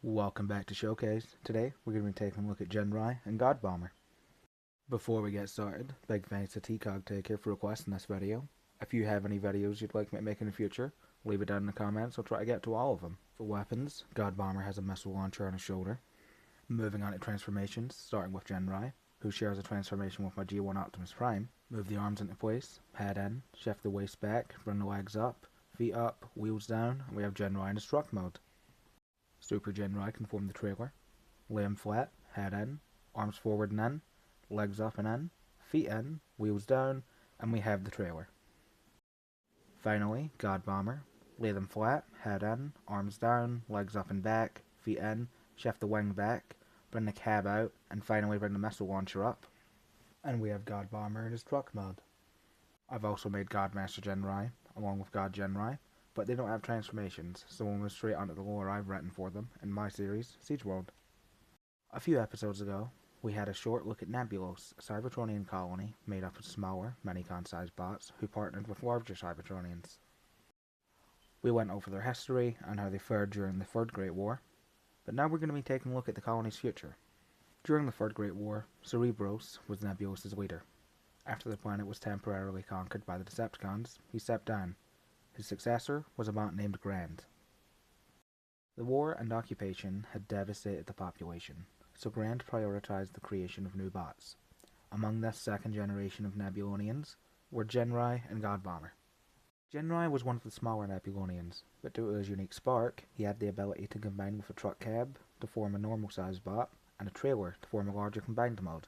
Welcome back to Showcase. Today, we're going to be taking a look at Ginrai and Godbomber. Before we get started, big thanks to TCOG here for requesting this video. If you have any videos you'd like me to make in the future, leave it down in the comments, I'll try to get to all of them. For weapons, Godbomber has a missile launcher on his shoulder. Moving on to transformations, starting with Ginrai, who shares a transformation with my G1 Optimus Prime. Move the arms into place, head in, shift the waist back, bring the legs up, feet up, wheels down, and we have Ginrai in his truck mode. Super Ginrai can form the trailer. Lay him flat, head in, arms forward and in, legs up and in, feet in, wheels down, and we have the trailer. Finally, Godbomber. Lay them flat, head in, arms down, legs up and back, feet in, shift the wing back, bring the cab out, and finally bring the missile launcher up. And we have Godbomber in his truck mode. I've also made Godmaster Ginrai, along with God Ginrai, but they don't have transformations, so we'll move straight onto the lore I've written for them in my series, Siege World. A few episodes ago, we had a short look at Nebulos, a Cybertronian colony made up of smaller, Minicon-sized bots who partnered with larger Cybertronians. We went over their history and how they fared during the Third Great War, but now we're going to be taking a look at the colony's future. During the Third Great War, Cerebros was Nebulos' leader. After the planet was temporarily conquered by the Decepticons, he stepped down. His successor was a bot named Grand. The war and occupation had devastated the population, so Grand prioritized the creation of new bots. Among this second generation of Nebulonians were Ginrai and Godbomber. Ginrai was one of the smaller Nebulonians, but due to his unique spark, he had the ability to combine with a truck cab to form a normal-sized bot, and a trailer to form a larger combined mode.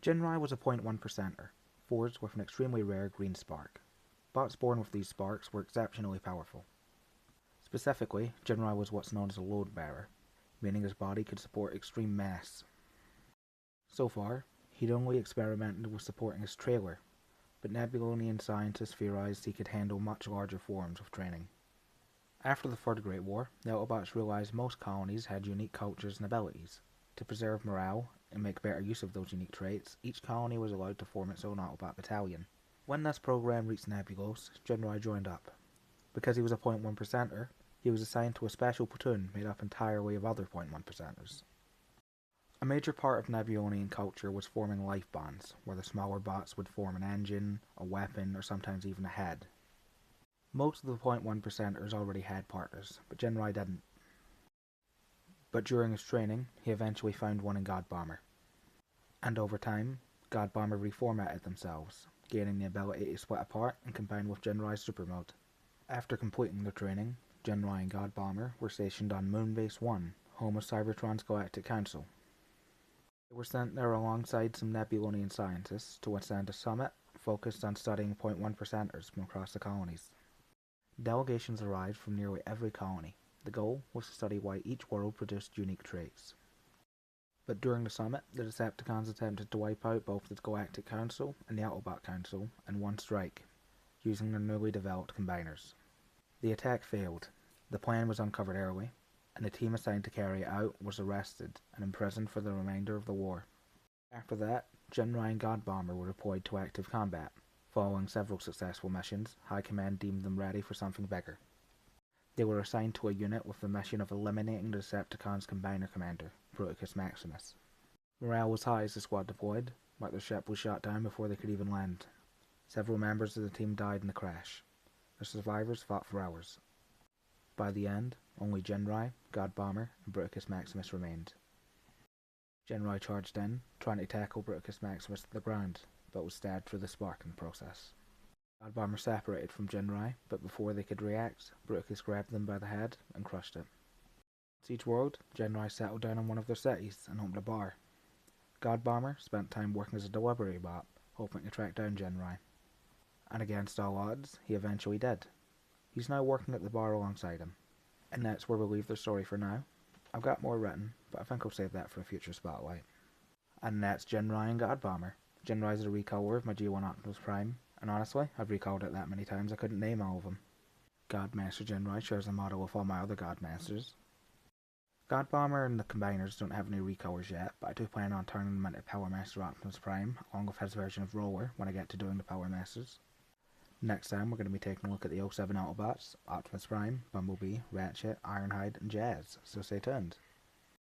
Ginrai was a 0.1%er, forged with an extremely rare green spark. Bots born with these sparks were exceptionally powerful. Specifically, Ginrai was what's known as a load bearer, meaning his body could support extreme mass. So far, he'd only experimented with supporting his trailer, but Nebulonian scientists theorized he could handle much larger forms with training. After the Third Great War, the Autobots realized most colonies had unique cultures and abilities. To preserve morale and make better use of those unique traits, each colony was allowed to form its own Autobot battalion. When this program reached Nebulos, Ginrai joined up. Because he was a 0.1%er, he was assigned to a special platoon made up entirely of other 0.1%ers. A major part of Nebulonian culture was forming life bonds, where the smaller bots would form an engine, a weapon, or sometimes even a head. Most of the 0.1%ers already had partners, but Ginrai didn't. But during his training, he eventually found one in Godbomber. And over time, Godbomber reformatted themselves, gaining the ability to split apart and combine with Ginrai's super mode. After completing their training, Ginrai and Godbomber were stationed on Moonbase 1, home of Cybertron's Galactic Council. They were sent there alongside some Nebulonian scientists to attend a summit focused on studying 0.1%ers from across the colonies. Delegations arrived from nearly every colony. The goal was to study why each world produced unique traits. But during the summit, the Decepticons attempted to wipe out both the Galactic Council and the Autobot Council in one strike, using their newly developed combiners. The attack failed, the plan was uncovered early, and the team assigned to carry it out was arrested and imprisoned for the remainder of the war. After that, Ginrai and Godbomber were deployed to active combat. Following several successful missions, High Command deemed them ready for something bigger. They were assigned to a unit with the mission of eliminating the Decepticons' combiner commander, Bruticus Maximus. Morale was high as the squad deployed, but their ship was shot down before they could even land. Several members of the team died in the crash. The survivors fought for hours. By the end, only Ginrai, Godbomber, and Bruticus Maximus remained. Ginrai charged in, trying to tackle Bruticus Maximus to the ground, but was stabbed through the spark in the process. Godbomber separated from Ginrai, but before they could react, Bruticus grabbed them by the head and crushed it. Siege World, Ginrai settled down in one of their cities and opened a bar. Godbomber spent time working as a delivery bot, hoping to track down Ginrai. And against all odds, he eventually did. He's now working at the bar alongside him. And that's where we'll leave their story for now. I've got more written, but I think I'll save that for a future spotlight. And that's Ginrai and Godbomber. Ginrai is a recolor of my G1 Optimus Prime, and honestly, I've recalled it that many times I couldn't name all of them. Godmaster Ginrai shares a model with all my other Godmasters. Godbomber and the Combiners don't have any recolors yet, but I do plan on turning them into Power Master Optimus Prime, along with his version of Roller when I get to doing the Power Masters. Next time, we're going to be taking a look at the '07 Autobots, Optimus Prime, Bumblebee, Ratchet, Ironhide, and Jazz, so stay tuned.